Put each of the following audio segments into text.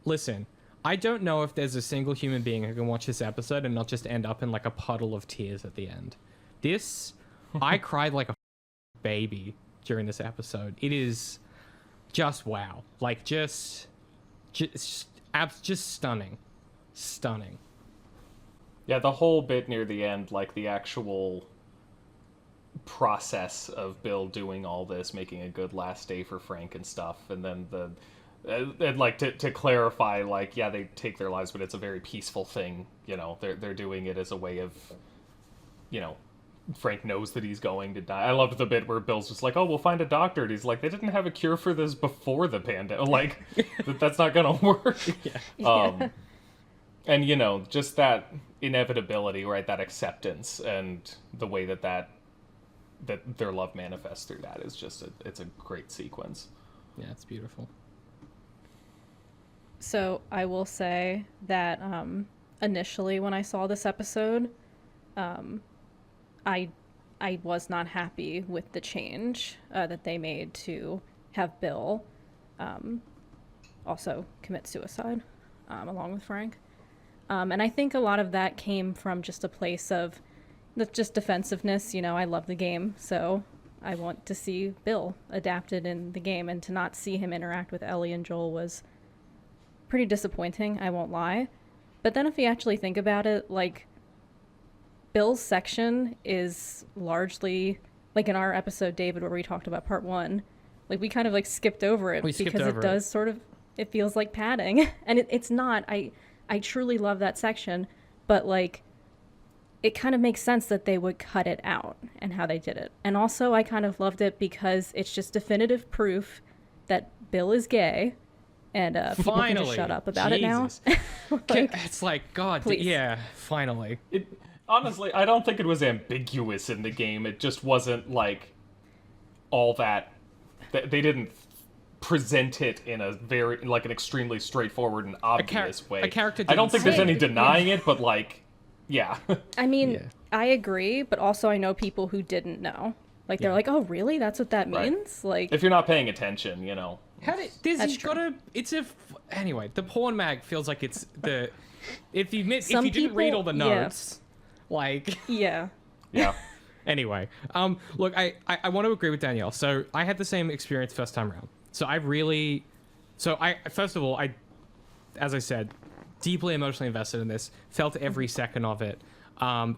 listen, I don't know if there's a single human being who can watch this episode and not just end up in like a puddle of tears at the end. I cried like a baby during this episode. It is just wow. Like just stunning. Yeah, the whole bit near the end, like the actual process of Bill doing all this, making a good last day for Frank and stuff, and then and like to clarify, like, yeah, they take their lives, but it's a very peaceful thing. You know, they're doing it as a way of, you know, Frank knows that he's going to die. I loved the bit where Bill's just like, "Oh, we'll find a doctor," and he's like, "They didn't have a cure for this before the pandemic. Like, that's not gonna work." Yeah. And you know, just that inevitability, right? That acceptance, and the way that their love manifests through that is just it's a great sequence. Yeah, it's beautiful. So I will say that initially when I saw this episode, I was not happy with the change that they made to have Bill also commit suicide along with Frank. And I think a lot of that came from just a place of just defensiveness. You know, I love the game, so I want to see Bill adapted in the game, and to not see him interact with Ellie and Joel was pretty disappointing, I won't lie. But then if you actually think about it, like, Bill's section is largely, like in our episode, David, where we talked about part 1, like, we kind of like skipped over it because it does sort of, it feels like padding. And it's not. I truly love that section, but like, it kind of makes sense that they would cut it out and how they did it. And also I kind of loved it because it's just definitive proof that Bill is gay, and people can just shut up about Jesus. it now. Like, it's like, God, please. Yeah, finally. Honestly, I don't think it was ambiguous in the game. It just wasn't like all that. They didn't present it in a very, like, an extremely straightforward and obvious way. A character I don't think there's any say- denying it, but like, yeah. I mean, Yeah. I agree, but also I know people who didn't know. Like, they're like, oh, really? That's what that Right. means? Like, If you're not paying attention, you know. That's true. Anyway, the porn mag feels like it's the, if you Some didn't read people- all the yeah. notes, like, yeah. Yeah. anyway, look, I want to agree with Danielle. So I had the same experience first time around. So first of all, as I said, deeply emotionally invested in this, felt every second of it,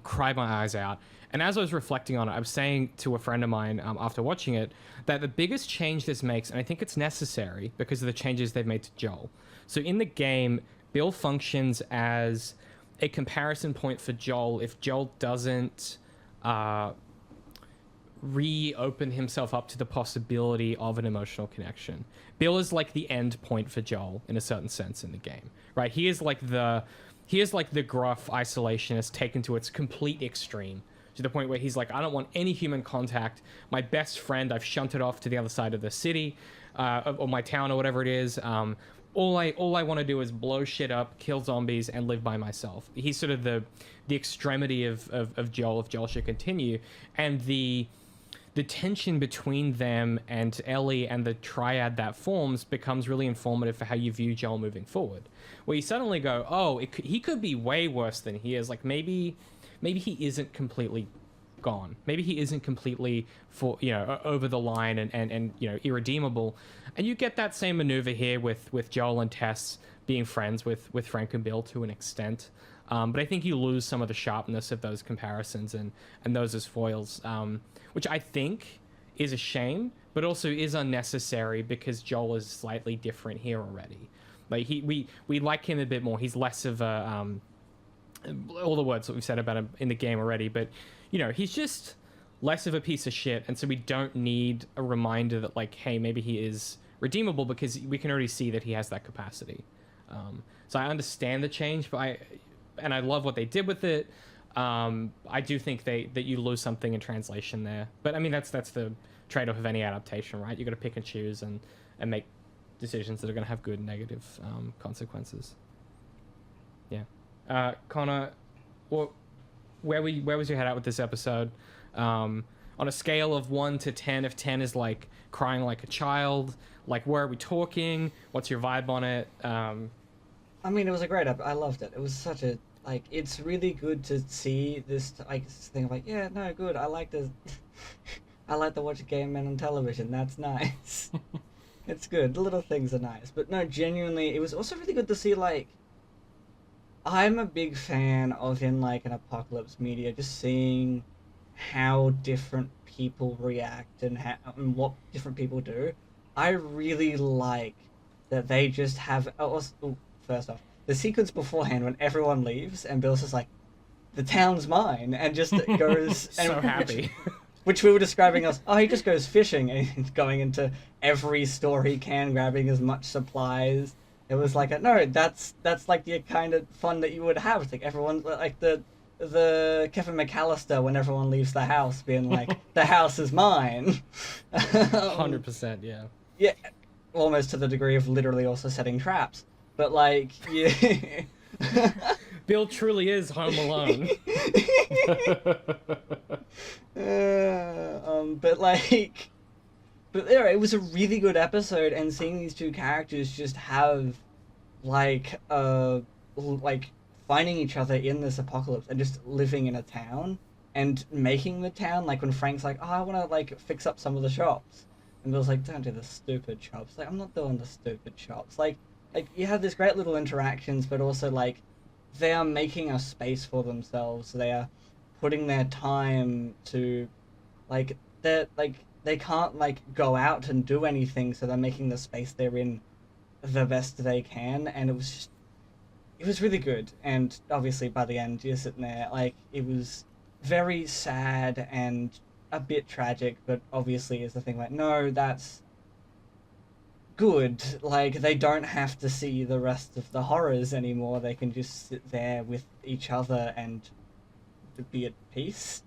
cried my eyes out. And as I was reflecting on it, I was saying to a friend of mine after watching it that the biggest change this makes, and I think it's necessary because of the changes they've made to Joel. So in the game, Bill functions as a comparison point for Joel if Joel doesn't reopen himself up to the possibility of an emotional connection. Bill is like the end point for Joel in a certain sense in the game, right? He is like the gruff isolationist taken to its complete extreme, to the point where he's like, I don't want any human contact. My best friend, I've shunted off to the other side of the city, or my town, or whatever it is. All I want to do is blow shit up, kill zombies, and live by myself. He's sort of the extremity of Joel, if Joel should continue, and the tension between them and Ellie and the triad that forms becomes really informative for how you view Joel moving forward. Where you suddenly go, oh, he could be way worse than he is. Like, maybe he isn't completely gone. Maybe he isn't completely over the line and irredeemable. And you get that same maneuver here with Joel and Tess being friends with Frank and Bill to an extent. But I think you lose some of the sharpness of those comparisons and those as foils, which I think is a shame, but also is unnecessary because Joel is slightly different here already. Like, we like him a bit more. He's less of a all the words that we've said about him in the game already, but he's just less of a piece of shit, and so we don't need a reminder that, like, hey, maybe he is redeemable, because we can already see that he has that capacity. So I understand the change, but I love what they did with it. I do think that you lose something in translation there, but I mean that's the trade-off of any adaptation, right? You got to pick and choose and make decisions that are going to have good and negative consequences. Yeah. Connor, where was your head at with this episode? On a scale of 1 to 10, if 10 is like crying like a child, like, where are we talking? What's your vibe on it? I mean, it was a great I loved it. It was such a like. It's really good to see this like thing of like, yeah, no, good. I like to, I like to watch Game Men on television. That's nice. It's good. The little things are nice, but no, genuinely, it was also really good to see like. I'm a big fan of in like an apocalypse media, just seeing how different people react and what different people do. I really like that they just have. First off, the sequence beforehand when everyone leaves and Bill's just like, "The town's mine," and just goes So and, happy. which we were describing as, oh, he just goes fishing and he's going into every store he can, grabbing as much supplies. It was like, no, that's like the kind of fun that you would have. It's like everyone, like the Kevin McAllister when everyone leaves the house, being like, the house is mine. 100%, yeah. Yeah, almost to the degree of literally also setting traps. But like, yeah. Bill truly is home alone. But like, but yeah, it was a really good episode, and seeing these two characters just have like finding each other in this apocalypse and just living in a town and making the town, like when Frank's like, oh, I want to like fix up some of the shops, and Bill's like, don't do the stupid shops. Like, I'm not doing the stupid shops. Like you have this great little interactions, but also like they are making a space for themselves. They are putting their time to like they can't like go out and do anything, so they're making the space they're in the best they can, and it was really good. And obviously by the end you're sitting there like, it was very sad and a bit tragic, but obviously is the thing like, no, that's good. Like, they don't have to see the rest of the horrors anymore. They can just sit there with each other and be at peace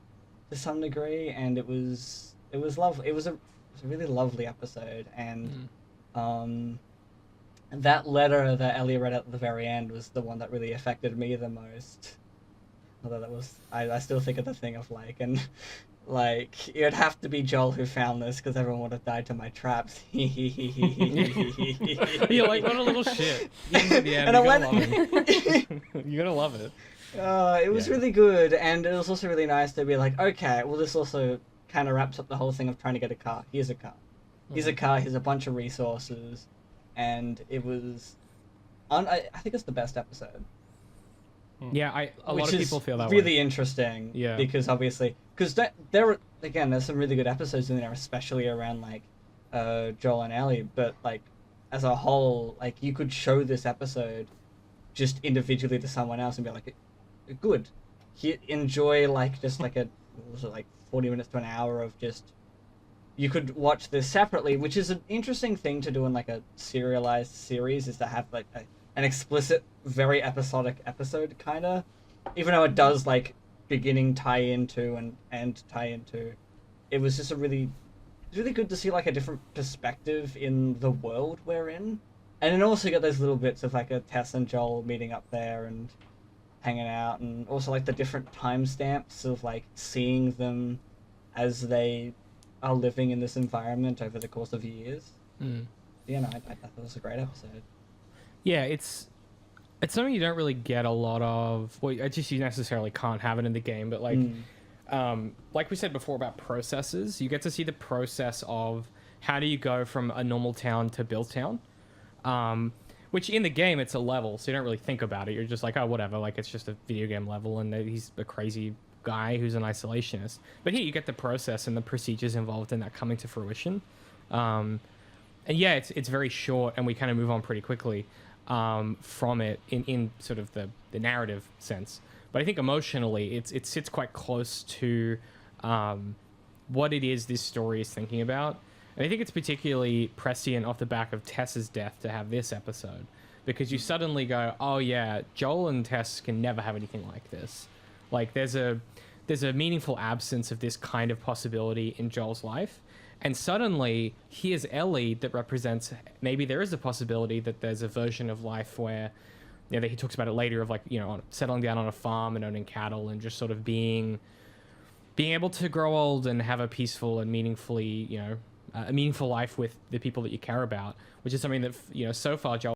to some degree. And it was lovely. It was a really lovely episode. And that letter that Ellie read at the very end was the one that really affected me the most. Although that was, I still think of the thing of like, and like, it would have to be Joel who found this, because everyone would have died to my traps. You're like, what a little shit. Yeah, And I went... You're gonna love it. It was really good, and it was also really nice to be like, okay, well, this also kind of wraps up the whole thing of trying to get a car. Here's a car. Here's a car, here's a bunch of resources, and it was... I think it's the best episode. Yeah, a lot of people feel that really way. interesting. Yeah. Because obviously, there's some really good episodes in there, especially around like Joel and Ellie. But like as a whole, like you could show this episode just individually to someone else and be like, good. Enjoy like just like what was it, like 40 minutes to an hour of just. You could watch this separately, which is an interesting thing to do in like a serialized series, is to have like an explicit, very episodic episode, kind of. Even though it does, like, beginning tie into and end tie into. It was just really good to see, like, a different perspective in the world we're in. And then also get those little bits of, like, a Tess and Joel meeting up there and hanging out. And also, like, the different timestamps of, like, seeing them as they are living in this environment over the course of years. Yeah, no, I thought it was a great episode. Yeah, it's something you don't really get a lot of. Well, I just you necessarily can't have it in the game, but like we said before about processes, you get to see the process of how do you go from a normal town to Bill's town, which in the game it's a level, so you don't really think about it. You're just like, oh, whatever, like it's just a video game level, and he's a crazy guy who's an isolationist. But here you get the process and the procedures involved in that coming to fruition. And yeah, it's very short, and we kind of move on pretty quickly from it in sort of the narrative sense. But I think emotionally, it sits quite close to what it is this story is thinking about. And I think it's particularly prescient off the back of Tess's death to have this episode, because you suddenly go, oh yeah, Joel and Tess can never have anything like this. Like there's a meaningful absence of this kind of possibility in Joel's life. And suddenly, here's Ellie that represents, maybe there is a possibility that there's a version of life where, you know, he talks about it later of like, you know, settling down on a farm and owning cattle and just sort of being able to grow old and have a peaceful and meaningfully, you know, a meaningful life with the people that you care about, which is something that, you know, so far Joel